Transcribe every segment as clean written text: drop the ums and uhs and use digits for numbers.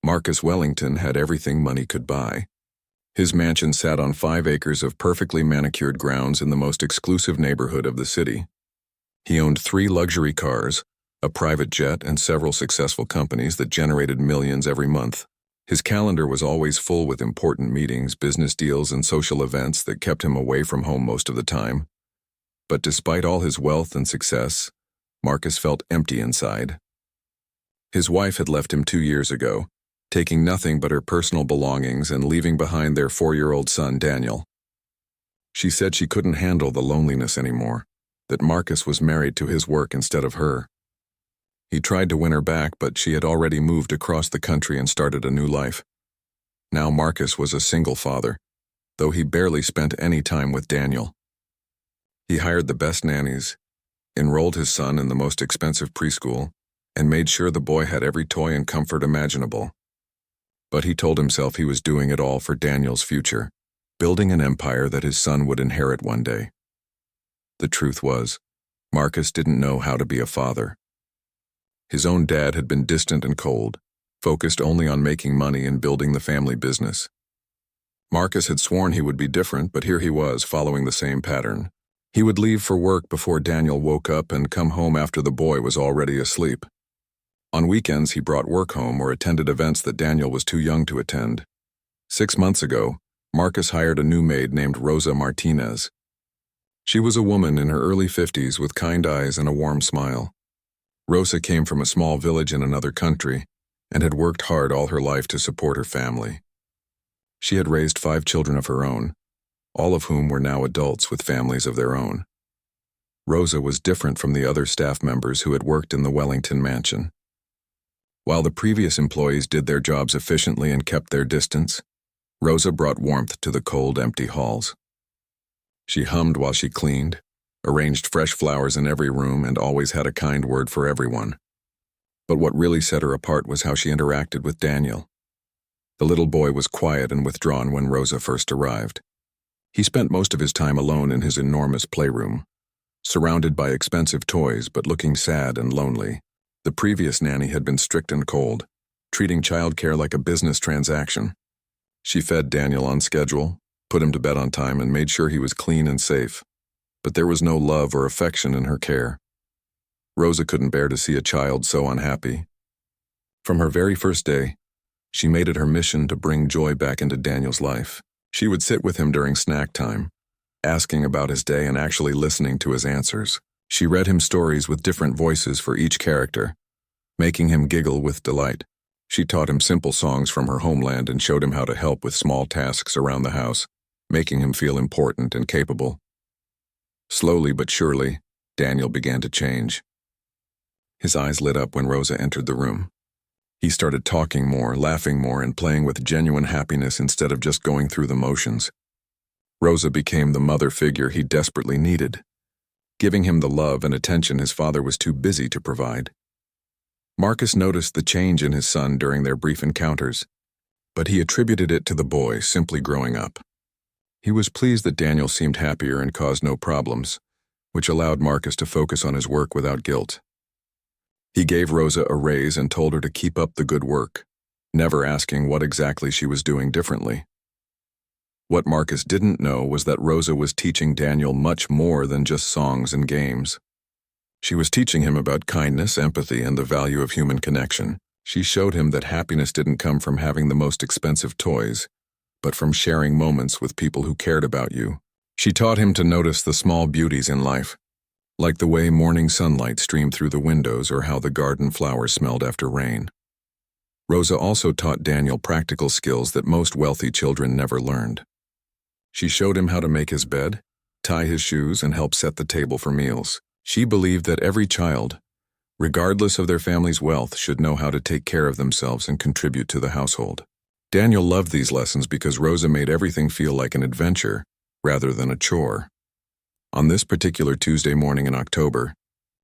Marcus Wellington had everything money could buy. His mansion sat on 5 acres of perfectly manicured grounds in the most exclusive neighborhood of the city. He owned 3 luxury cars, a private jet, and several successful companies that generated millions every month. His calendar was always full with important meetings, business deals, and social events that kept him away from home most of the time. But despite all his wealth and success, Marcus felt empty inside. His wife had left him 2 years ago, taking nothing but her personal belongings and leaving behind their 4-year-old son, Daniel. She said she couldn't handle the loneliness anymore, that Marcus was married to his work instead of her. He tried to win her back, but she had already moved across the country and started a new life. Now Marcus was a single father, though he barely spent any time with Daniel. He hired the best nannies, enrolled his son in the most expensive preschool, and made sure the boy had every toy and comfort imaginable. But he told himself he was doing it all for Daniel's future, building an empire that his son would inherit one day. The truth was, Marcus didn't know how to be a father. His own dad had been distant and cold, focused only on making money and building the family business. Marcus had sworn he would be different, but here he was, following the same pattern. He would leave for work before Daniel woke up and come home after the boy was already asleep. On weekends, he brought work home or attended events that Daniel was too young to attend. 6 months ago, Marcus hired a new maid named Rosa Martinez. She was a woman in her early 50s with kind eyes and a warm smile. Rosa came from a small village in another country and had worked hard all her life to support her family. She had raised 5 children of her own, all of whom were now adults with families of their own. Rosa was different from the other staff members who had worked in the Wellington mansion. While the previous employees did their jobs efficiently and kept their distance, Rosa brought warmth to the cold, empty halls. She hummed while she cleaned, arranged fresh flowers in every room, and always had a kind word for everyone. But what really set her apart was how she interacted with Daniel. The little boy was quiet and withdrawn when Rosa first arrived. He spent most of his time alone in his enormous playroom, surrounded by expensive toys but looking sad and lonely. The previous nanny had been strict and cold, treating childcare like a business transaction. She fed Daniel on schedule, put him to bed on time, and made sure he was clean and safe. But there was no love or affection in her care. Rosa couldn't bear to see a child so unhappy. From her very first day, she made it her mission to bring joy back into Daniel's life. She would sit with him during snack time, asking about his day and actually listening to his answers. She read him stories with different voices for each character, making him giggle with delight. She taught him simple songs from her homeland and showed him how to help with small tasks around the house, making him feel important and capable. Slowly but surely, Daniel began to change. His eyes lit up when Rosa entered the room. He started talking more, laughing more, and playing with genuine happiness instead of just going through the motions. Rosa became the mother figure he desperately needed, giving him the love and attention his father was too busy to provide. Marcus noticed the change in his son during their brief encounters, but he attributed it to the boy simply growing up. He was pleased that Daniel seemed happier and caused no problems, which allowed Marcus to focus on his work without guilt. He gave Rosa a raise and told her to keep up the good work, never asking what exactly she was doing differently. What Marcus didn't know was that Rosa was teaching Daniel much more than just songs and games. She was teaching him about kindness, empathy, and the value of human connection. She showed him that happiness didn't come from having the most expensive toys, but from sharing moments with people who cared about you. She taught him to notice the small beauties in life, like the way morning sunlight streamed through the windows or how the garden flowers smelled after rain. Rosa also taught Daniel practical skills that most wealthy children never learned. She showed him how to make his bed, tie his shoes, and help set the table for meals. She believed that every child, regardless of their family's wealth, should know how to take care of themselves and contribute to the household. Daniel loved these lessons because Rosa made everything feel like an adventure rather than a chore. On this particular Tuesday morning in October,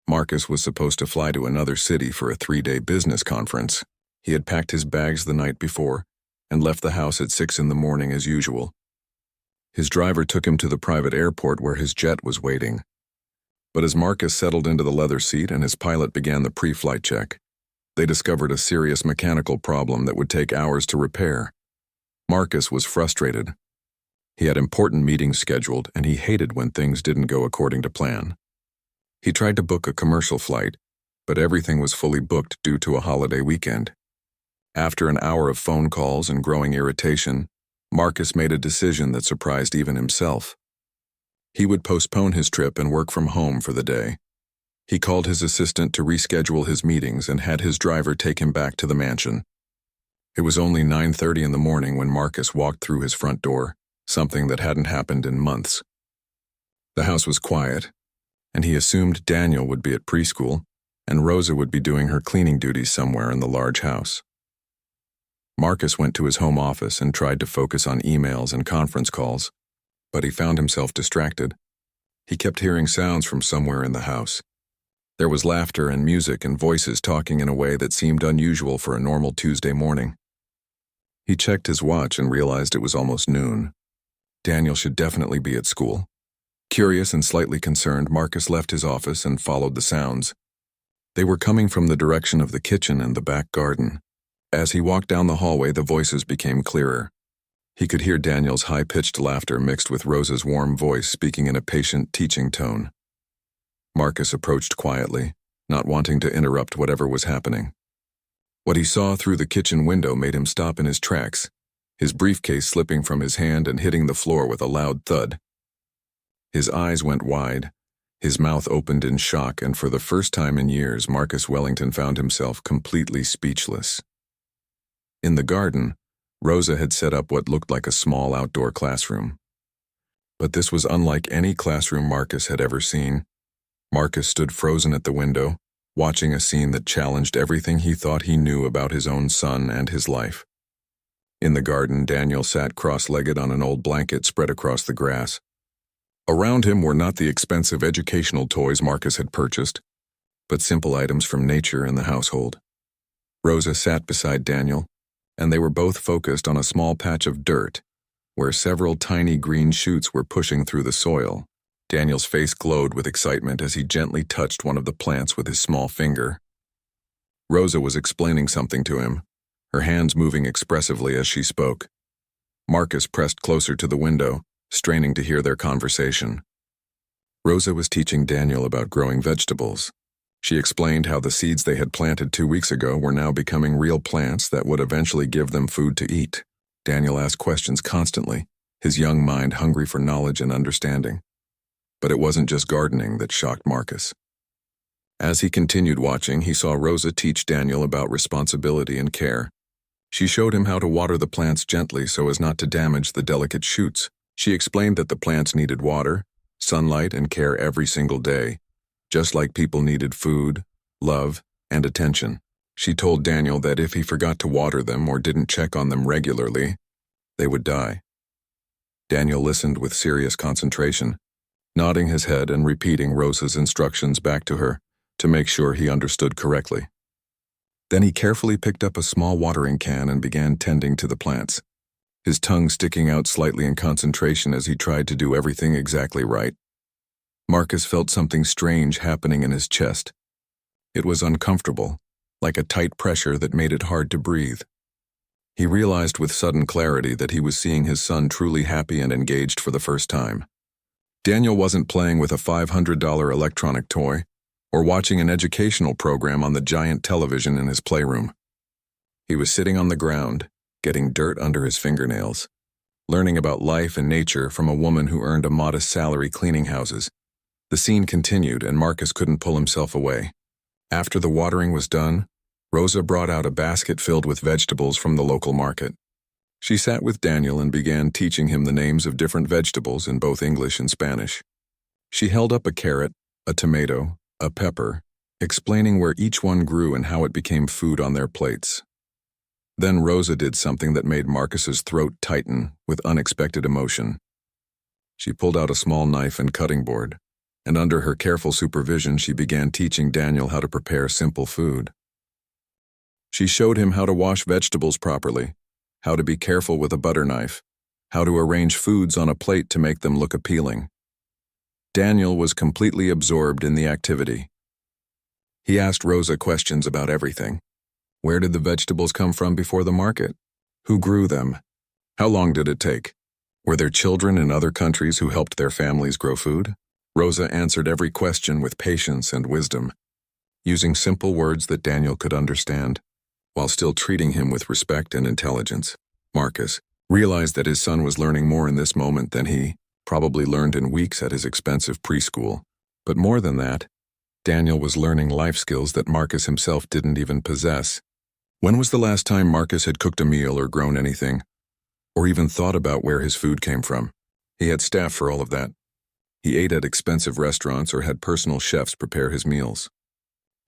Marcus was supposed to fly to another city for a 3-day business conference. He had packed his bags the night before and left the house at 6 in the morning as usual. His driver took him to the private airport where his jet was waiting. But as Marcus settled into the leather seat and his pilot began the pre-flight check, they discovered a serious mechanical problem that would take hours to repair. Marcus was frustrated. He had important meetings scheduled, and he hated when things didn't go according to plan. He tried to book a commercial flight, but everything was fully booked due to a holiday weekend. After an hour of phone calls and growing irritation, Marcus made a decision that surprised even himself. He would postpone his trip and work from home for the day. He called his assistant to reschedule his meetings and had his driver take him back to the mansion. It was only 9:30 in the morning when Marcus walked through his front door, something that hadn't happened in months. The house was quiet, and he assumed Daniel would be at preschool and Rosa would be doing her cleaning duties somewhere in the large house. Marcus went to his home office and tried to focus on emails and conference calls, but he found himself distracted. He kept hearing sounds from somewhere in the house. There was laughter and music and voices talking in a way that seemed unusual for a normal Tuesday morning. He checked his watch and realized it was almost noon. Daniel should definitely be at school. Curious and slightly concerned, Marcus left his office and followed the sounds. They were coming from the direction of the kitchen and the back garden. As he walked down the hallway, the voices became clearer. He could hear Daniel's high-pitched laughter mixed with Rosa's warm voice speaking in a patient, teaching tone. Marcus approached quietly, not wanting to interrupt whatever was happening. What he saw through the kitchen window made him stop in his tracks, his briefcase slipping from his hand and hitting the floor with a loud thud. His eyes went wide, his mouth opened in shock, and for the first time in years, Marcus Wellington found himself completely speechless. In the garden, Rosa had set up what looked like a small outdoor classroom. But this was unlike any classroom Marcus had ever seen. Marcus stood frozen at the window, watching a scene that challenged everything he thought he knew about his own son and his life. In the garden, Daniel sat cross-legged on an old blanket spread across the grass. Around him were not the expensive educational toys Marcus had purchased, but simple items from nature and the household. Rosa sat beside Daniel, and they were both focused on a small patch of dirt, where several tiny green shoots were pushing through the soil. Daniel's face glowed with excitement as he gently touched one of the plants with his small finger. Rosa was explaining something to him, her hands moving expressively as she spoke. Marcus pressed closer to the window, straining to hear their conversation. Rosa was teaching Daniel about growing vegetables. She explained how the seeds they had planted 2 weeks ago were now becoming real plants that would eventually give them food to eat. Daniel asked questions constantly, his young mind hungry for knowledge and understanding. But it wasn't just gardening that shocked Marcus. As he continued watching, he saw Rosa teach Daniel about responsibility and care. She showed him how to water the plants gently so as not to damage the delicate shoots. She explained that the plants needed water, sunlight, and care every single day, just like people needed food, love, and attention. She told Daniel that if he forgot to water them or didn't check on them regularly, they would die. Daniel listened with serious concentration, nodding his head and repeating Rosa's instructions back to her to make sure he understood correctly. Then he carefully picked up a small watering can and began tending to the plants, his tongue sticking out slightly in concentration as he tried to do everything exactly right. Marcus felt something strange happening in his chest. It was uncomfortable, like a tight pressure that made it hard to breathe. He realized with sudden clarity that he was seeing his son truly happy and engaged for the first time. Daniel wasn't playing with a $500 electronic toy or watching an educational program on the giant television in his playroom. He was sitting on the ground, getting dirt under his fingernails, learning about life and nature from a woman who earned a modest salary cleaning houses. The scene continued, and Marcus couldn't pull himself away. After the watering was done, Rosa brought out a basket filled with vegetables from the local market. She sat with Daniel and began teaching him the names of different vegetables in both English and Spanish. She held up a carrot, a tomato, a pepper, explaining where each one grew and how it became food on their plates. Then Rosa did something that made Marcus's throat tighten with unexpected emotion. She pulled out a small knife and cutting board, and under her careful supervision she began teaching Daniel how to prepare simple food. She showed him how to wash vegetables properly, how to be careful with a butter knife, how to arrange foods on a plate to make them look appealing. Daniel was completely absorbed in the activity. He asked Rosa questions about everything, Where did the vegetables come from before the market? Who grew them? How long did it take? Were there children in other countries who helped their families grow food? Rosa answered every question with patience and wisdom, using simple words that Daniel could understand, while still treating him with respect and intelligence. Marcus realized that his son was learning more in this moment than he probably learned in weeks at his expensive preschool. But more than that, Daniel was learning life skills that Marcus himself didn't even possess. When was the last time Marcus had cooked a meal or grown anything, or even thought about where his food came from? He had staff for all of that. He ate at expensive restaurants or had personal chefs prepare his meals.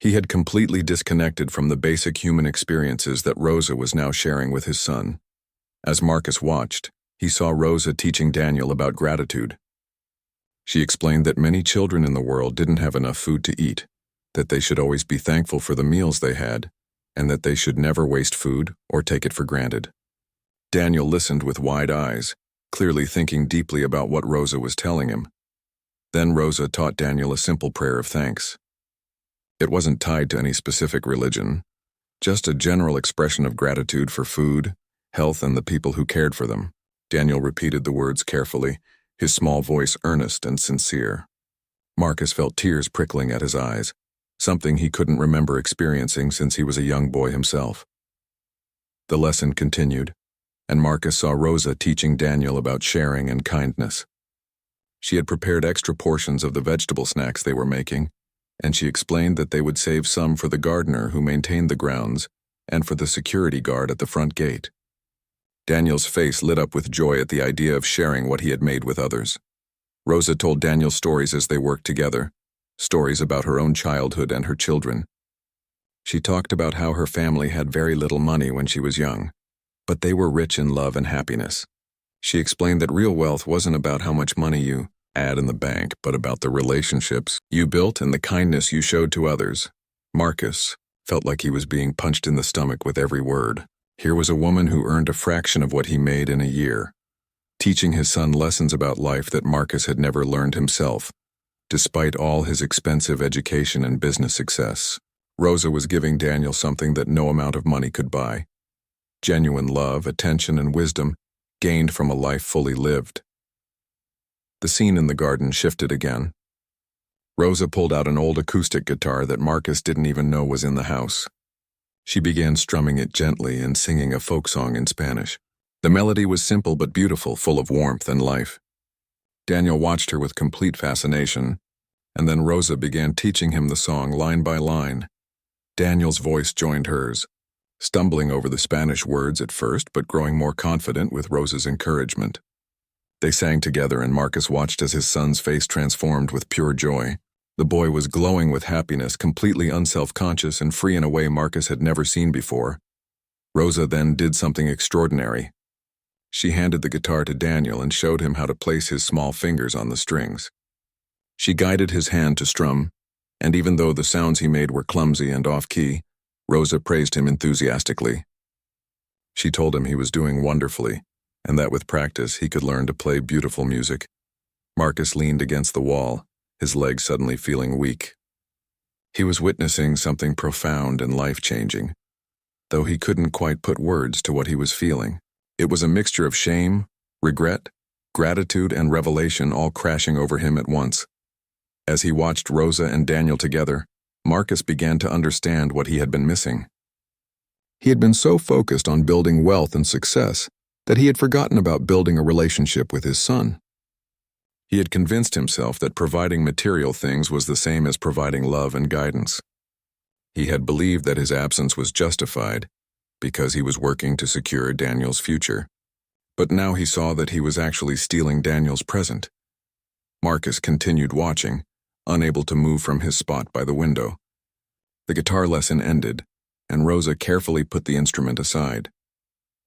He had completely disconnected from the basic human experiences that Rosa was now sharing with his son. As Marcus watched, he saw Rosa teaching Daniel about gratitude. She explained that many children in the world didn't have enough food to eat, that they should always be thankful for the meals they had, and that they should never waste food or take it for granted. Daniel listened with wide eyes, clearly thinking deeply about what Rosa was telling him. Then Rosa taught Daniel a simple prayer of thanks. It wasn't tied to any specific religion, just a general expression of gratitude for food, health, and the people who cared for them. Daniel repeated the words carefully, his small voice earnest and sincere. Marcus felt tears prickling at his eyes, something he couldn't remember experiencing since he was a young boy himself. The lesson continued, and Marcus saw Rosa teaching Daniel about sharing and kindness. She had prepared extra portions of the vegetable snacks they were making, and she explained that they would save some for the gardener who maintained the grounds and for the security guard at the front gate. Daniel's face lit up with joy at the idea of sharing what he had made with others. Rosa told Daniel stories as they worked together, stories about her own childhood and her children. She talked about how her family had very little money when she was young, but they were rich in love and happiness. She explained that real wealth wasn't about how much money you had in the bank, but about the relationships you built and the kindness you showed to others. Marcus felt like he was being punched in the stomach with every word. Here was a woman who earned a fraction of what he made in a year, teaching his son lessons about life that Marcus had never learned himself, despite all his expensive education and business success. Rosa was giving Daniel something that no amount of money could buy: genuine love, attention, and wisdom gained from a life fully lived. The scene in the garden shifted again. Rosa pulled out an old acoustic guitar that Marcus didn't even know was in the house. She began strumming it gently and singing a folk song in Spanish. The melody was simple but beautiful, full of warmth and life. Daniel watched her with complete fascination, and then Rosa began teaching him the song line by line. Daniel's voice joined hers, stumbling over the Spanish words at first but growing more confident with Rosa's encouragement. They sang together, and Marcus watched as his son's face transformed with pure joy. The boy was glowing with happiness, completely unself-conscious and free in a way Marcus had never seen before. Rosa then did something extraordinary. She handed the guitar to Daniel and showed him how to place his small fingers on the strings. She guided his hand to strum, and even though the sounds he made were clumsy and off-key, Rosa praised him enthusiastically. She told him he was doing wonderfully, and that with practice he could learn to play beautiful music. Marcus leaned against the wall, his legs suddenly feeling weak. He was witnessing something profound and life-changing, though he couldn't quite put words to what he was feeling. It was a mixture of shame, regret, gratitude, and revelation all crashing over him at once. As he watched Rosa and Daniel together, Marcus began to understand what he had been missing. He had been so focused on building wealth and success that he had forgotten about building a relationship with his son. He had convinced himself that providing material things was the same as providing love and guidance. He had believed that his absence was justified because he was working to secure Daniel's future. But now he saw that he was actually stealing Daniel's present. Marcus continued watching, unable to move from his spot by the window. The guitar lesson ended, and Rosa carefully put the instrument aside.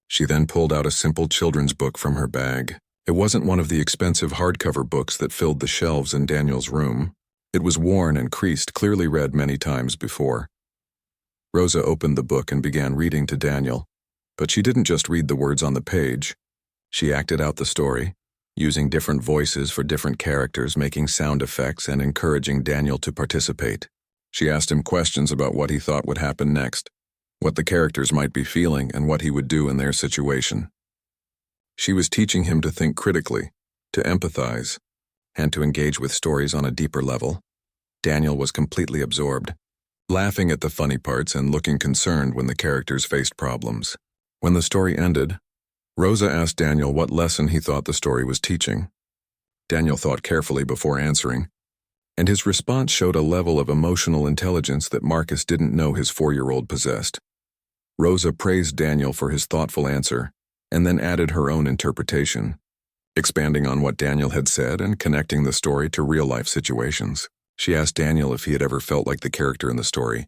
She then pulled out a simple children's book from her bag. It wasn't one of the expensive hardcover books that filled the shelves in Daniel's room. It was worn and creased, clearly read many times before. Rosa opened the book and began reading to Daniel, but she didn't just read the words on the page. She acted out the story, using different voices for different characters, making sound effects and encouraging Daniel to participate. She asked him questions about what he thought would happen next, what the characters might be feeling, and what he would do in their situation. She was teaching him to think critically, to empathize, and to engage with stories on a deeper level. Daniel was completely absorbed, laughing at the funny parts and looking concerned when the characters faced problems. When the story ended, Rosa asked Daniel what lesson he thought the story was teaching. Daniel thought carefully before answering, and his response showed a level of emotional intelligence that Marcus didn't know his 4-year-old possessed. Rosa praised Daniel for his thoughtful answer, and then added her own interpretation, expanding on what Daniel had said and connecting the story to real-life situations. She asked Daniel if he had ever felt like the character in the story,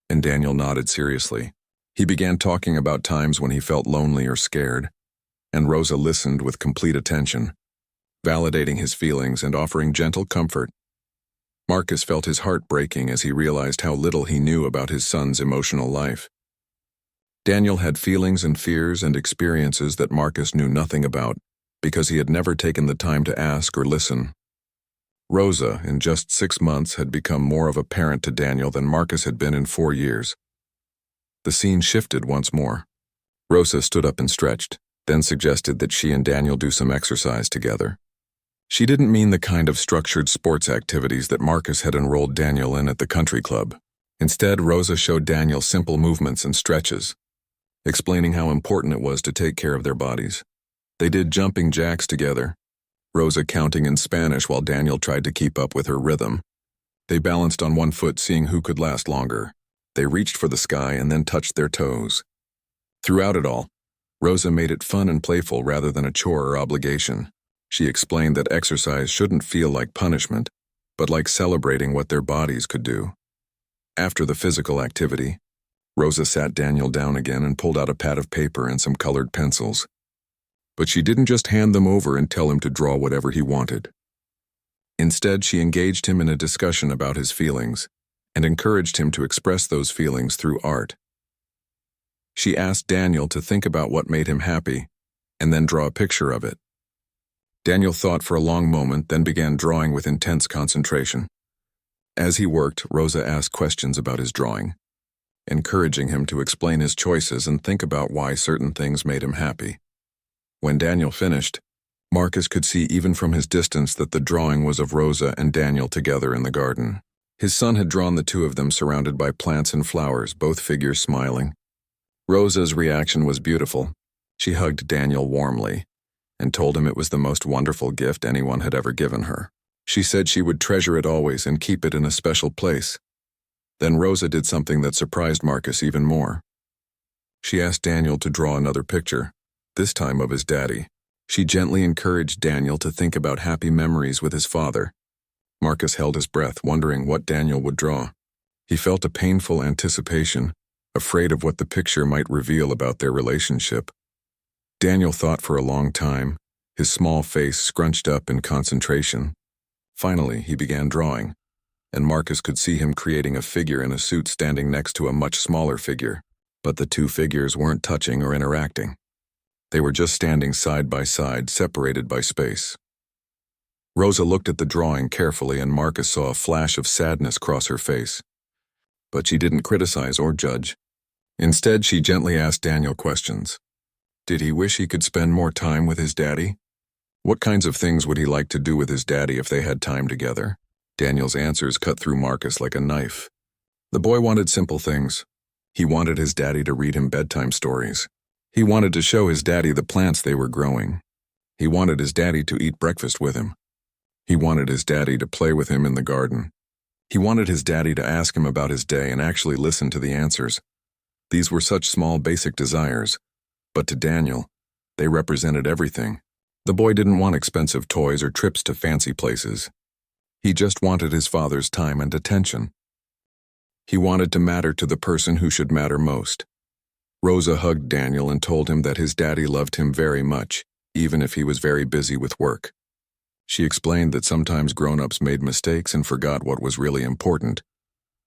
and Daniel nodded seriously. He began talking about times when he felt lonely or scared, and Rosa listened with complete attention, validating his feelings and offering gentle comfort. Marcus felt his heart breaking as he realized how little he knew about his son's emotional life. Daniel had feelings and fears and experiences that Marcus knew nothing about because he had never taken the time to ask or listen. Rosa, in just 6 months, had become more of a parent to Daniel than Marcus had been in 4 years. The scene shifted once more. Rosa stood up and stretched, then suggested that she and Daniel do some exercise together. She didn't mean the kind of structured sports activities that Marcus had enrolled Daniel in at the country club. Instead, Rosa showed Daniel simple movements and stretches, explaining how important it was to take care of their bodies. They did jumping jacks together, Rosa counting in Spanish while Daniel tried to keep up with her rhythm. They balanced on one foot, seeing who could last longer. They reached for the sky and then touched their toes. Throughout it all, Rosa made it fun and playful rather than a chore or obligation. She explained that exercise shouldn't feel like punishment, but like celebrating what their bodies could do. After the physical activity, Rosa sat Daniel down again and pulled out a pad of paper and some colored pencils. But she didn't just hand them over and tell him to draw whatever he wanted. Instead, she engaged him in a discussion about his feelings and encouraged him to express those feelings through art. She asked Daniel to think about what made him happy and then draw a picture of it. Daniel thought for a long moment, then began drawing with intense concentration. As he worked, Rosa asked questions about his drawing, encouraging him to explain his choices and think about why certain things made him happy. When Daniel finished, Marcus could see even from his distance that the drawing was of Rosa and Daniel together in the garden. His son had drawn the two of them surrounded by plants and flowers, both figures smiling. Rosa's reaction was beautiful. She hugged Daniel warmly and told him it was the most wonderful gift anyone had ever given her. She said she would treasure it always and keep it in a special place. Then Rosa did something that surprised Marcus even more. She asked Daniel to draw another picture, this time of his daddy. She gently encouraged Daniel to think about happy memories with his father. Marcus held his breath, wondering what Daniel would draw. He felt a painful anticipation, afraid of what the picture might reveal about their relationship. Daniel thought for a long time, his small face scrunched up in concentration. Finally, he began drawing, and Marcus could see him creating a figure in a suit standing next to a much smaller figure. But the two figures weren't touching or interacting. They were just standing side by side, separated by space. Rosa looked at the drawing carefully, and Marcus saw a flash of sadness cross her face. But she didn't criticize or judge. Instead, she gently asked Daniel questions. Did he wish he could spend more time with his daddy? What kinds of things would he like to do with his daddy if they had time together? Daniel's answers cut through Marcus like a knife. The boy wanted simple things. He wanted his daddy to read him bedtime stories. He wanted to show his daddy the plants they were growing. He wanted his daddy to eat breakfast with him. He wanted his daddy to play with him in the garden. He wanted his daddy to ask him about his day and actually listen to the answers. These were such small, basic desires, but to Daniel, they represented everything. The boy didn't want expensive toys or trips to fancy places. He just wanted his father's time and attention. He wanted to matter to the person who should matter most. Rosa hugged Daniel and told him that his daddy loved him very much, even if he was very busy with work. She explained that sometimes grown-ups made mistakes and forgot what was really important,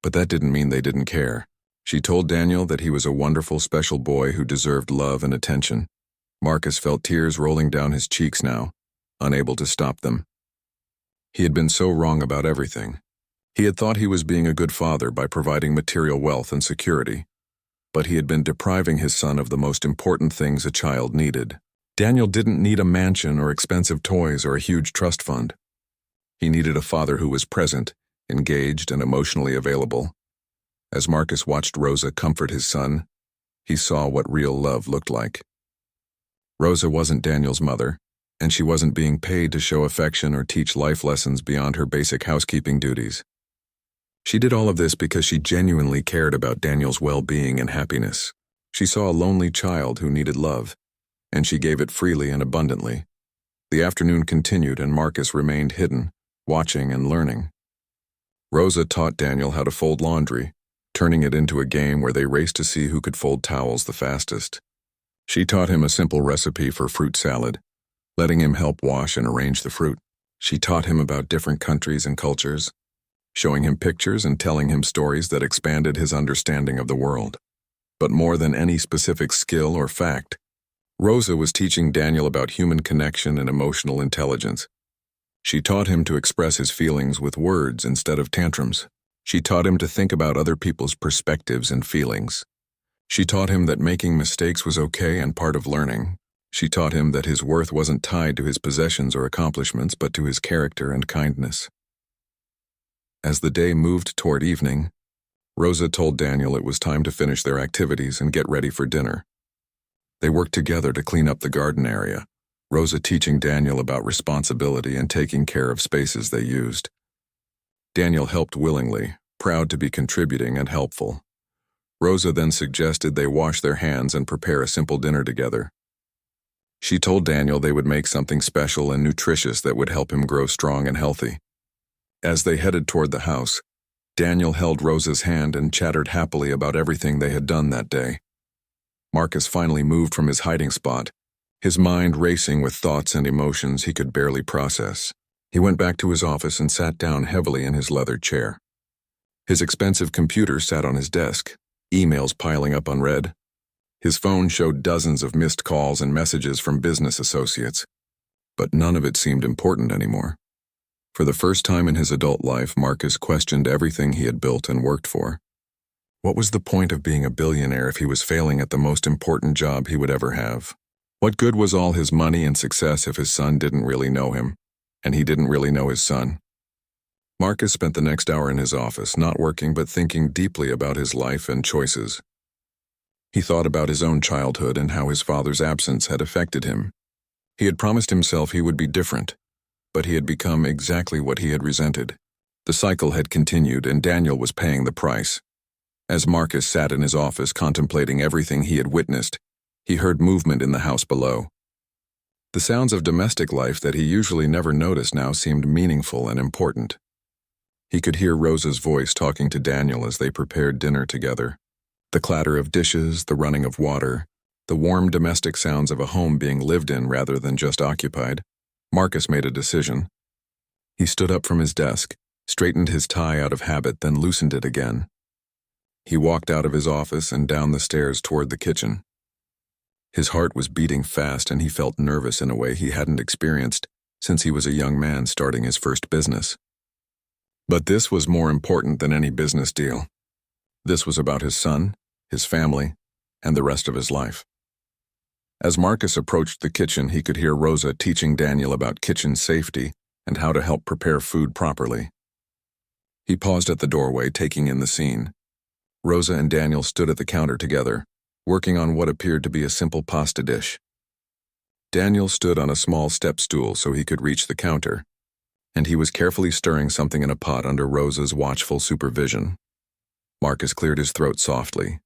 but that didn't mean they didn't care. She told Daniel that he was a wonderful, special boy who deserved love and attention. Marcus felt tears rolling down his cheeks now, unable to stop them. He had been so wrong about everything. He had thought he was being a good father by providing material wealth and security. but he had been depriving his son of the most important things a child needed. Daniel didn't need a mansion or expensive toys or a huge trust fund. He needed a father who was present, engaged, and emotionally available. As Marcus watched Rosa comfort his son, he saw what real love looked like. Rosa wasn't Daniel's mother, and she wasn't being paid to show affection or teach life lessons beyond her basic housekeeping duties. She did all of this because she genuinely cared about Daniel's well-being and happiness. She saw a lonely child who needed love, and she gave it freely and abundantly. The afternoon continued and Marcus remained hidden, watching and learning. Rosa taught Daniel how to fold laundry, turning it into a game where they raced to see who could fold towels the fastest. She taught him a simple recipe for fruit salad, letting him help wash and arrange the fruit. She taught him about different countries and cultures, showing him pictures and telling him stories that expanded his understanding of the world. But more than any specific skill or fact, Rosa was teaching Daniel about human connection and emotional intelligence. She taught him to express his feelings with words instead of tantrums. She taught him to think about other people's perspectives and feelings. She taught him that making mistakes was okay and part of learning. She taught him that his worth wasn't tied to his possessions or accomplishments, but to his character and kindness. As the day moved toward evening, Rosa told Daniel it was time to finish their activities and get ready for dinner. They worked together to clean up the garden area, Rosa teaching Daniel about responsibility and taking care of spaces they used. Daniel helped willingly, proud to be contributing and helpful. Rosa then suggested they wash their hands and prepare a simple dinner together. She told Daniel they would make something special and nutritious that would help him grow strong and healthy. As they headed toward the house, Daniel held Rosa's hand and chattered happily about everything they had done that day. Marcus finally moved from his hiding spot, his mind racing with thoughts and emotions he could barely process. He went back to his office and sat down heavily in his leather chair. His expensive computer sat on his desk, emails piling up unread. His phone showed dozens of missed calls and messages from business associates, but none of it seemed important anymore. For the first time in his adult life, Marcus questioned everything he had built and worked for. What was the point of being a billionaire if he was failing at the most important job he would ever have? What good was all his money and success if his son didn't really know him, and he didn't really know his son? Marcus spent the next hour in his office, not working but thinking deeply about his life and choices. He thought about his own childhood and how his father's absence had affected him. He had promised himself he would be different, but he had become exactly what he had resented. The cycle had continued, and Daniel was paying the price. As Marcus sat in his office contemplating everything he had witnessed, he heard movement in the house below. The sounds of domestic life that he usually never noticed now seemed meaningful and important. He could hear Rosa's voice talking to Daniel as they prepared dinner together. The clatter of dishes, the running of water, the warm domestic sounds of a home being lived in rather than just occupied. Marcus made a decision. He stood up from his desk, straightened his tie out of habit, then loosened it again. He walked out of his office and down the stairs toward the kitchen. His heart was beating fast and he felt nervous in a way he hadn't experienced since he was a young man starting his first business. But this was more important than any business deal. This was about his son, his family, and the rest of his life. As Marcus approached the kitchen, he could hear Rosa teaching Daniel about kitchen safety and how to help prepare food properly. He paused at the doorway, taking in the scene. Rosa and Daniel stood at the counter together, working on what appeared to be a simple pasta dish. Daniel stood on a small step stool so he could reach the counter, and he was carefully stirring something in a pot under Rosa's watchful supervision. Marcus cleared his throat softly,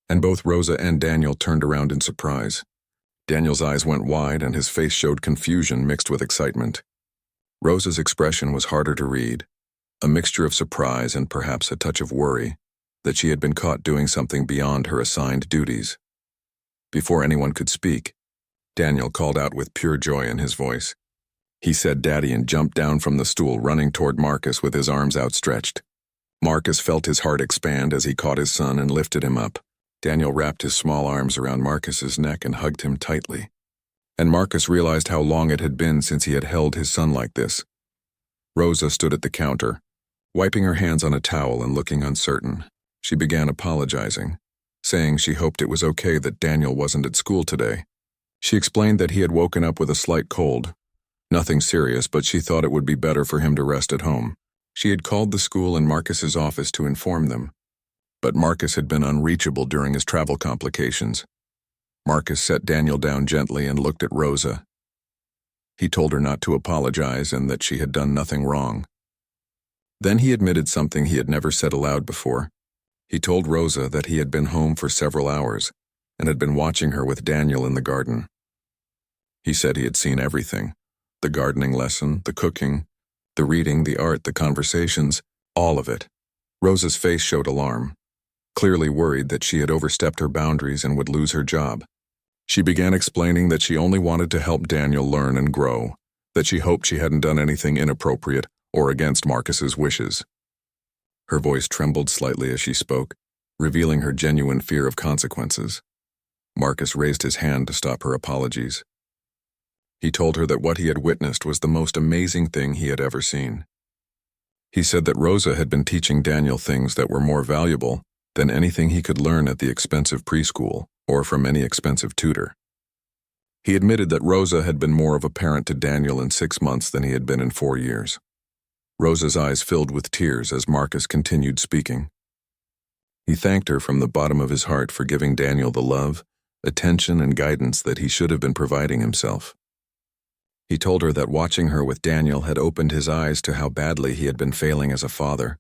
and both Rosa and Daniel turned around in surprise. Daniel's eyes went wide and his face showed confusion mixed with excitement. Rosa's expression was harder to read, a mixture of surprise and perhaps a touch of worry that she had been caught doing something beyond her assigned duties. Before anyone could speak, Daniel called out with pure joy in his voice. He said "Daddy" and jumped down from the stool, running toward Marcus with his arms outstretched. Marcus felt his heart expand as he caught his son and lifted him up. Daniel wrapped his small arms around Marcus's neck and hugged him tightly. And Marcus realized how long it had been since he had held his son like this. Rosa stood at the counter, wiping her hands on a towel and looking uncertain. She began apologizing, saying she hoped it was okay that Daniel wasn't at school today. She explained that he had woken up with a slight cold. Nothing serious, but she thought it would be better for him to rest at home. She had called the school and Marcus's office to inform them, but Marcus had been unreachable during his travel complications. Marcus set Daniel down gently and looked at Rosa. He told her not to apologize and that she had done nothing wrong. Then he admitted something he had never said aloud before. He told Rosa that he had been home for several hours and had been watching her with Daniel in the garden. He said he had seen everything: the gardening lesson, the cooking, the reading, the art, the conversations, all of it. Rosa's face showed alarm, clearly worried that she had overstepped her boundaries and would lose her job. She began explaining that she only wanted to help Daniel learn and grow, that she hoped she hadn't done anything inappropriate or against Marcus's wishes. Her voice trembled slightly as she spoke, revealing her genuine fear of consequences. Marcus raised his hand to stop her apologies. He told her that what he had witnessed was the most amazing thing he had ever seen. He said that Rosa had been teaching Daniel things that were more valuable than anything he could learn at the expensive preschool or from any expensive tutor. He admitted that Rosa had been more of a parent to Daniel in 6 months than he had been in 4 years. Rosa's eyes filled with tears as Marcus continued speaking. He thanked her from the bottom of his heart for giving Daniel the love, attention, and guidance that he should have been providing himself. He told her that watching her with Daniel had opened his eyes to how badly he had been failing as a father.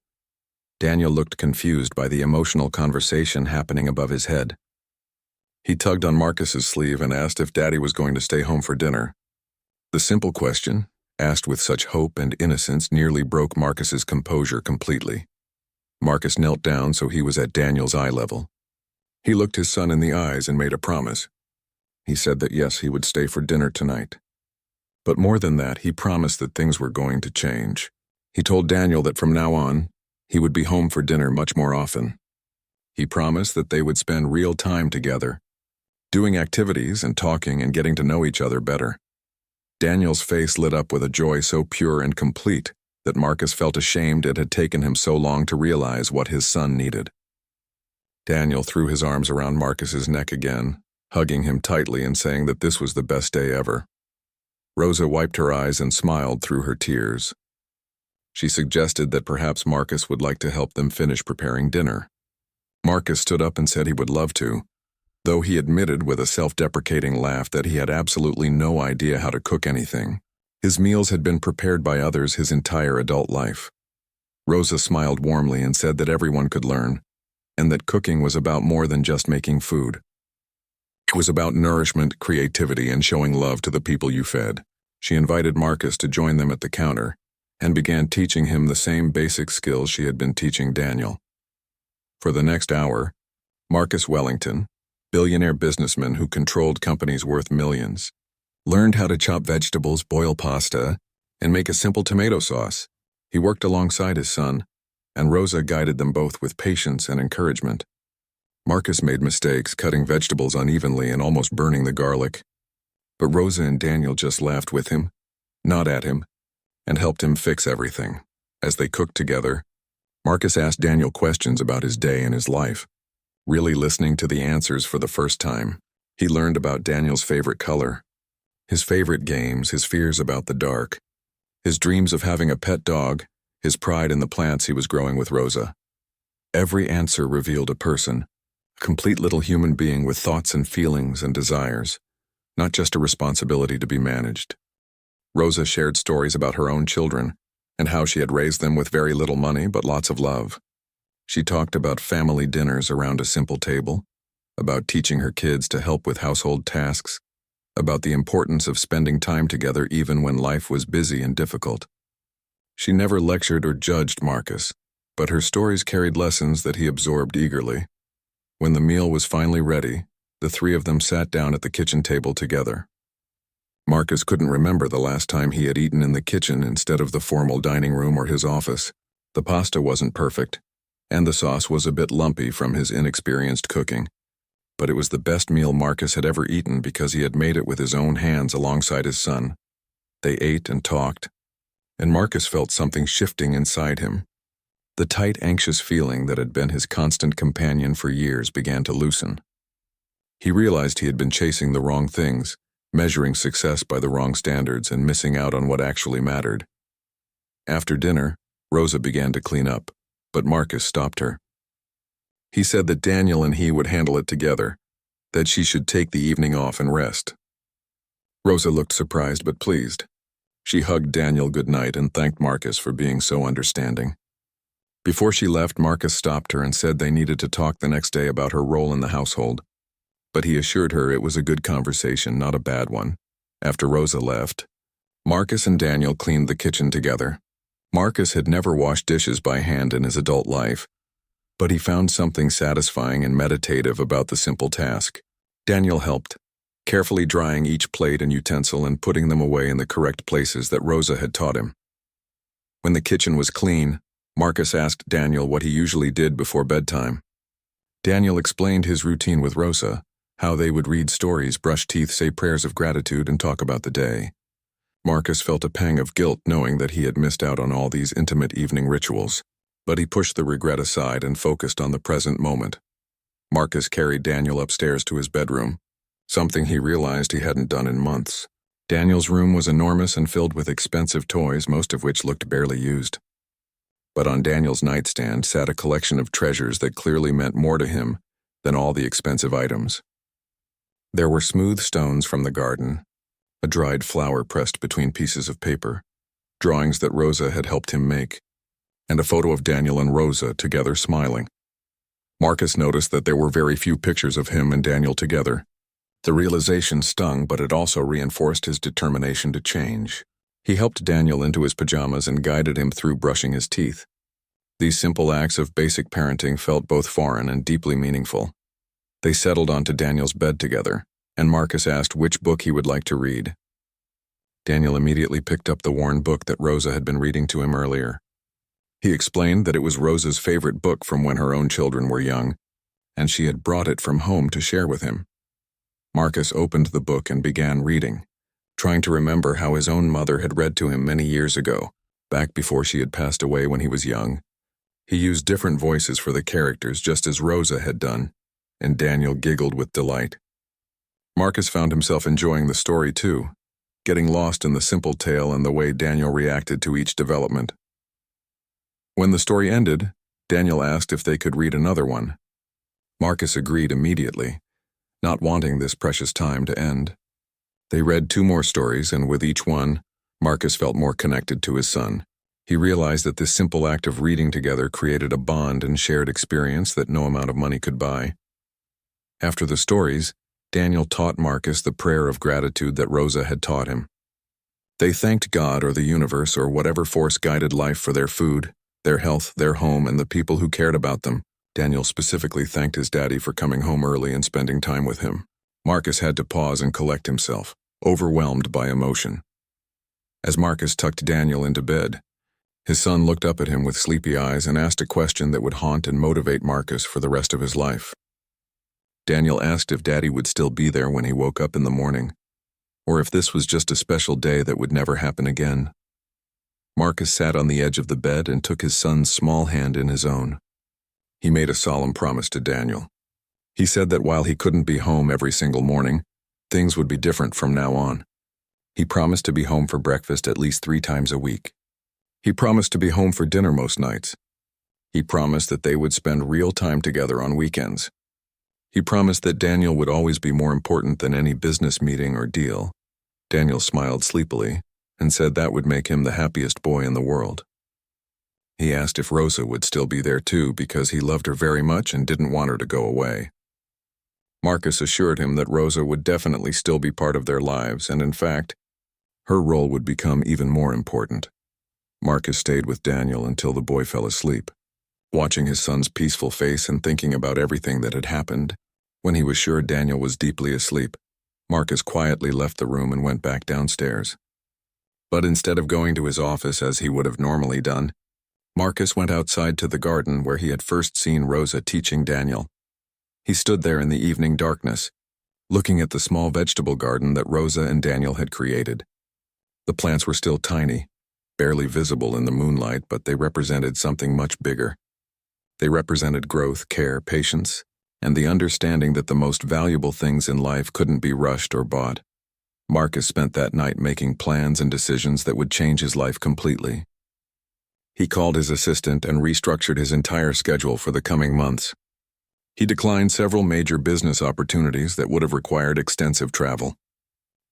Daniel looked confused by the emotional conversation happening above his head. He tugged on Marcus's sleeve and asked if Daddy was going to stay home for dinner. The simple question, asked with such hope and innocence, nearly broke Marcus's composure completely. Marcus knelt down so he was at Daniel's eye level. He looked his son in the eyes and made a promise. He said that yes, he would stay for dinner tonight. But more than that, he promised that things were going to change. He told Daniel that from now on, he would be home for dinner much more often. He promised that they would spend real time together, doing activities and talking and getting to know each other better. Daniel's face lit up with a joy so pure and complete that Marcus felt ashamed it had taken him so long to realize what his son needed. Daniel threw his arms around Marcus's neck again, hugging him tightly and saying that this was the best day ever. Rosa wiped her eyes and smiled through her tears. She suggested that perhaps Marcus would like to help them finish preparing dinner. Marcus stood up and said he would love to, though he admitted with a self-deprecating laugh that he had absolutely no idea how to cook anything. His meals had been prepared by others his entire adult life. Rosa smiled warmly and said that everyone could learn, and that cooking was about more than just making food. It was about nourishment, creativity, and showing love to the people you fed. She invited Marcus to join them at the counter and began teaching him the same basic skills she had been teaching Daniel. For the next hour, Marcus Wellington, billionaire businessman who controlled companies worth millions, learned how to chop vegetables, boil pasta, and make a simple tomato sauce. He worked alongside his son, and Rosa guided them both with patience and encouragement. Marcus made mistakes, cutting vegetables unevenly and almost burning the garlic. But Rosa and Daniel just laughed with him, not at him, and helped him fix everything. As they cooked together, Marcus asked Daniel questions about his day and his life, really listening to the answers for the first time. He learned about Daniel's favorite color, his favorite games, his fears about the dark, his dreams of having a pet dog, his pride in the plants he was growing with Rosa. Every answer revealed a person, a complete little human being with thoughts and feelings and desires, not just a responsibility to be managed. Rosa shared stories about her own children and how she had raised them with very little money but lots of love. She talked about family dinners around a simple table, about teaching her kids to help with household tasks, about the importance of spending time together even when life was busy and difficult. She never lectured or judged Marcus, but her stories carried lessons that he absorbed eagerly. When the meal was finally ready, the three of them sat down at the kitchen table together. Marcus couldn't remember the last time he had eaten in the kitchen instead of the formal dining room or his office. The pasta wasn't perfect, and the sauce was a bit lumpy from his inexperienced cooking. But it was the best meal Marcus had ever eaten because he had made it with his own hands alongside his son. They ate and talked, and Marcus felt something shifting inside him. The tight, anxious feeling that had been his constant companion for years began to loosen. He realized he had been chasing the wrong things, measuring success by the wrong standards, and missing out on what actually mattered. After dinner, Rosa began to clean up, but Marcus stopped her. He said that Daniel and he would handle it together, that she should take the evening off and rest. Rosa looked surprised but pleased. She hugged Daniel goodnight and thanked Marcus for being so understanding. Before she left, Marcus stopped her and said they needed to talk the next day about her role in the household. But he assured her it was a good conversation, not a bad one. After Rosa left, Marcus and Daniel cleaned the kitchen together. Marcus had never washed dishes by hand in his adult life, but he found something satisfying and meditative about the simple task. Daniel helped, carefully drying each plate and utensil and putting them away in the correct places that Rosa had taught him. When the kitchen was clean, Marcus asked Daniel what he usually did before bedtime. Daniel explained his routine with Rosa, how they would read stories, brush teeth, say prayers of gratitude, and talk about the day. Marcus felt a pang of guilt knowing that he had missed out on all these intimate evening rituals, but he pushed the regret aside and focused on the present moment. Marcus carried Daniel upstairs to his bedroom, something he realized he hadn't done in months. Daniel's room was enormous and filled with expensive toys, most of which looked barely used. But on Daniel's nightstand sat a collection of treasures that clearly meant more to him than all the expensive items. There were smooth stones from the garden, a dried flower pressed between pieces of paper, drawings that Rosa had helped him make, and a photo of Daniel and Rosa together smiling. Marcus noticed that there were very few pictures of him and Daniel together. The realization stung, but it also reinforced his determination to change. He helped Daniel into his pajamas and guided him through brushing his teeth. These simple acts of basic parenting felt both foreign and deeply meaningful. They settled onto Daniel's bed together, and Marcus asked which book he would like to read. Daniel immediately picked up the worn book that Rosa had been reading to him earlier. He explained that it was Rosa's favorite book from when her own children were young, and she had brought it from home to share with him. Marcus opened the book and began reading, trying to remember how his own mother had read to him many years ago, back before she had passed away when he was young. He used different voices for the characters, just as Rosa had done, and Daniel giggled with delight. Marcus found himself enjoying the story too, getting lost in the simple tale and the way Daniel reacted to each development. When the story ended, Daniel asked if they could read another one. Marcus agreed immediately, not wanting this precious time to end. They read 2 more stories, and with each one, Marcus felt more connected to his son. He realized that this simple act of reading together created a bond and shared experience that no amount of money could buy. After the stories, Daniel taught Marcus the prayer of gratitude that Rosa had taught him. They thanked God or the universe or whatever force guided life for their food, their health, their home, and the people who cared about them. Daniel specifically thanked his daddy for coming home early and spending time with him. Marcus had to pause and collect himself, overwhelmed by emotion. As Marcus tucked Daniel into bed, his son looked up at him with sleepy eyes and asked a question that would haunt and motivate Marcus for the rest of his life. Daniel asked if Daddy would still be there when he woke up in the morning, or if this was just a special day that would never happen again. Marcus sat on the edge of the bed and took his son's small hand in his own. He made a solemn promise to Daniel. He said that while he couldn't be home every single morning, things would be different from now on. He promised to be home for breakfast at least 3 times a week. He promised to be home for dinner most nights. He promised that they would spend real time together on weekends. He promised that Daniel would always be more important than any business meeting or deal. Daniel smiled sleepily and said that would make him the happiest boy in the world. He asked if Rosa would still be there too because he loved her very much and didn't want her to go away. Marcus assured him that Rosa would definitely still be part of their lives, and in fact, her role would become even more important. Marcus stayed with Daniel until the boy fell asleep. Watching his son's peaceful face and thinking about everything that had happened, when he was sure Daniel was deeply asleep, Marcus quietly left the room and went back downstairs. But instead of going to his office as he would have normally done, Marcus went outside to the garden where he had first seen Rosa teaching Daniel. He stood there in the evening darkness, looking at the small vegetable garden that Rosa and Daniel had created. The plants were still tiny, barely visible in the moonlight, but they represented something much bigger. They represented growth, care, patience, and the understanding that the most valuable things in life couldn't be rushed or bought. Marcus spent that night making plans and decisions that would change his life completely. He called his assistant and restructured his entire schedule for the coming months. He declined several major business opportunities that would have required extensive travel.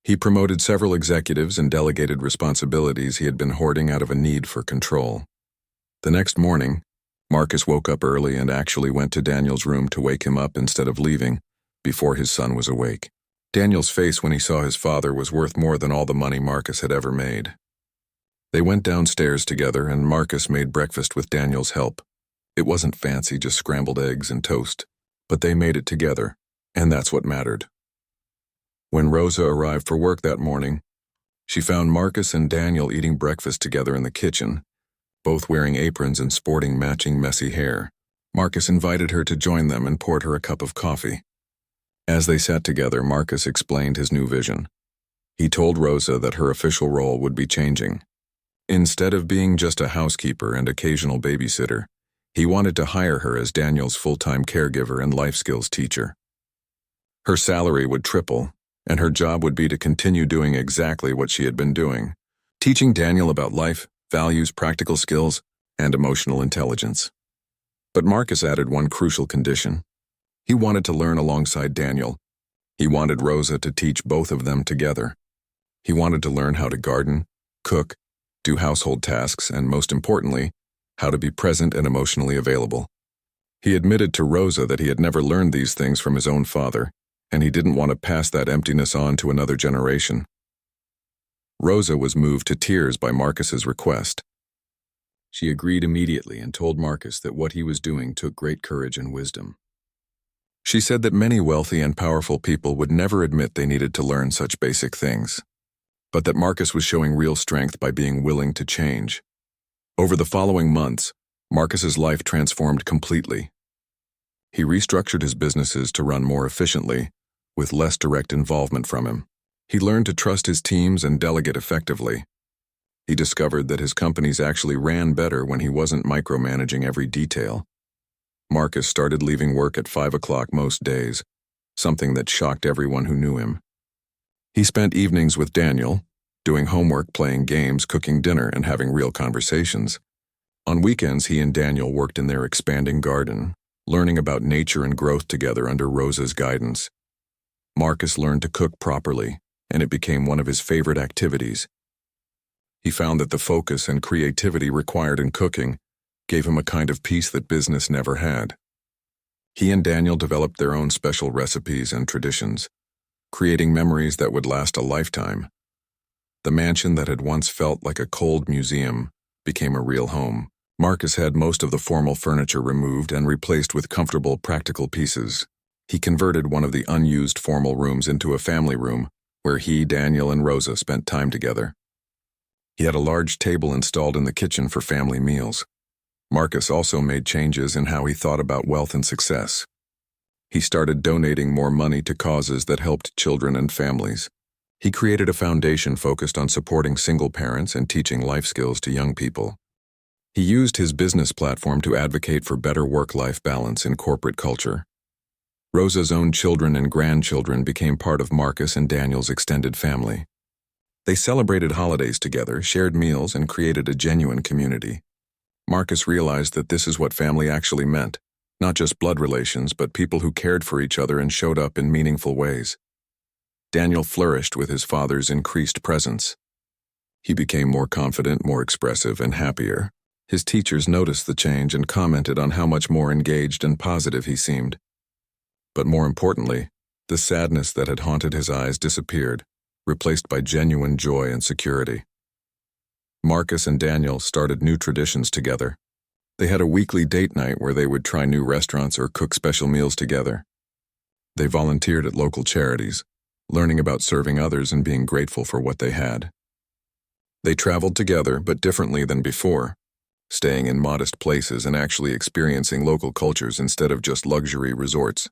He promoted several executives and delegated responsibilities he had been hoarding out of a need for control. The next morning, Marcus woke up early and actually went to Daniel's room to wake him up instead of leaving before his son was awake. Daniel's face when he saw his father was worth more than all the money Marcus had ever made. They went downstairs together and Marcus made breakfast with Daniel's help. It wasn't fancy, just scrambled eggs and toast, but they made it together, and that's what mattered. When Rosa arrived for work that morning, she found Marcus and Daniel eating breakfast together in the kitchen, both wearing aprons and sporting matching messy hair. Marcus invited her to join them and poured her a cup of coffee. As they sat together, Marcus explained his new vision. He told Rosa that her official role would be changing. Instead of being just a housekeeper and occasional babysitter, he wanted to hire her as Daniel's full-time caregiver and life skills teacher. Her salary would triple, and her job would be to continue doing exactly what she had been doing, teaching Daniel about life, values, practical skills, and emotional intelligence. But Marcus added one crucial condition. He wanted to learn alongside Daniel. He wanted Rosa to teach both of them together. He wanted to learn how to garden, cook, do household tasks, and most importantly, how to be present and emotionally available. He admitted to Rosa that he had never learned these things from his own father, and he didn't want to pass that emptiness on to another generation. Rosa was moved to tears by Marcus's request. She agreed immediately and told Marcus that what he was doing took great courage and wisdom. She said that many wealthy and powerful people would never admit they needed to learn such basic things, but that Marcus was showing real strength by being willing to change. Over the following months, Marcus's life transformed completely. He restructured his businesses to run more efficiently, with less direct involvement from him. He learned to trust his teams and delegate effectively. He discovered that his companies actually ran better when he wasn't micromanaging every detail. Marcus started leaving work at 5 o'clock most days, something that shocked everyone who knew him. He spent evenings with Daniel, doing homework, playing games, cooking dinner, and having real conversations. On weekends, he and Daniel worked in their expanding garden, learning about nature and growth together under Rosa's guidance. Marcus learned to cook properly, and it became one of his favorite activities. He found that the focus and creativity required in cooking gave him a kind of peace that business never had. He and Daniel developed their own special recipes and traditions, creating memories that would last a lifetime. The mansion that had once felt like a cold museum became a real home. Marcus had most of the formal furniture removed and replaced with comfortable, practical pieces. He converted one of the unused formal rooms into a family room where he, Daniel, and Rosa spent time together. He had a large table installed in the kitchen for family meals. Marcus also made changes in how he thought about wealth and success. He started donating more money to causes that helped children and families. He created a foundation focused on supporting single parents and teaching life skills to young people. He used his business platform to advocate for better work-life balance in corporate culture. Rosa's own children and grandchildren became part of Marcus and Daniel's extended family. They celebrated holidays together, shared meals, and created a genuine community. Marcus realized that this is what family actually meant, not just blood relations, but people who cared for each other and showed up in meaningful ways. Daniel flourished with his father's increased presence. He became more confident, more expressive, and happier. His teachers noticed the change and commented on how much more engaged and positive he seemed. But more importantly, the sadness that had haunted his eyes disappeared, replaced by genuine joy and security. Marcus and Daniel started new traditions together. They had a weekly date night where they would try new restaurants or cook special meals together. They volunteered at local charities, learning about serving others and being grateful for what they had. They traveled together, but differently than before, staying in modest places and actually experiencing local cultures instead of just luxury resorts.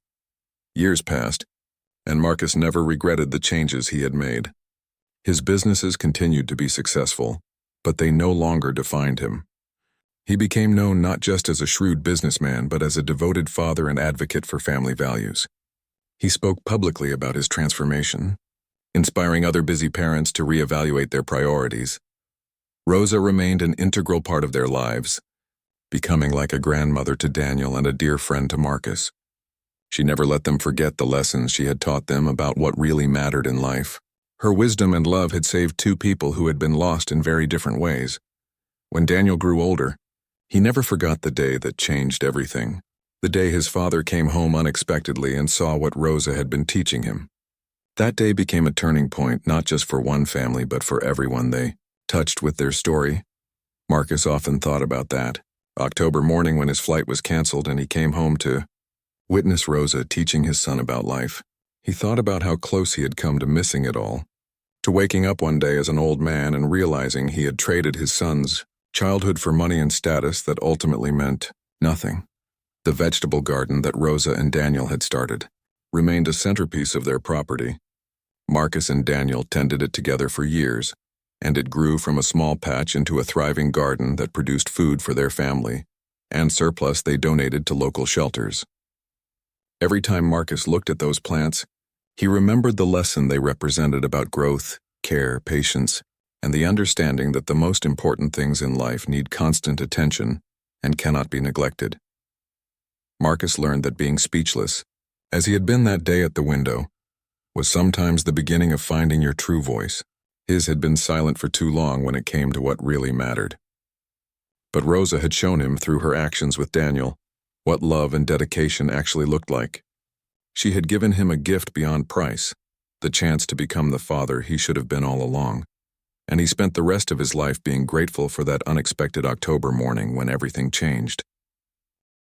Years passed, and Marcus never regretted the changes he had made. His businesses continued to be successful, but they no longer defined him. He became known not just as a shrewd businessman, but as a devoted father and advocate for family values. He spoke publicly about his transformation, inspiring other busy parents to reevaluate their priorities. Rosa remained an integral part of their lives, becoming like a grandmother to Daniel and a dear friend to Marcus. She never let them forget the lessons she had taught them about what really mattered in life. Her wisdom and love had saved two people who had been lost in very different ways. When Daniel grew older, he never forgot the day that changed everything. The day his father came home unexpectedly and saw what Rosa had been teaching him. That day became a turning point not just for one family but for everyone they touched with their story. Marcus often thought about that October morning when his flight was canceled and he came home to witness Rosa teaching his son about life. He thought about how close he had come to missing it all, to waking up one day as an old man and realizing he had traded his son's childhood for money and status that ultimately meant nothing. The vegetable garden that Rosa and Daniel had started remained a centerpiece of their property. Marcus and Daniel tended it together for years, and it grew from a small patch into a thriving garden that produced food for their family, and surplus they donated to local shelters. Every time Marcus looked at those plants, he remembered the lesson they represented about growth, care, patience, and the understanding that the most important things in life need constant attention and cannot be neglected. Marcus learned that being speechless, as he had been that day at the window, was sometimes the beginning of finding your true voice. His had been silent for too long when it came to what really mattered. But Rosa had shown him through her actions with Daniel what love and dedication actually looked like. She had given him a gift beyond price, the chance to become the father he should have been all along, and he spent the rest of his life being grateful for that unexpected October morning when everything changed.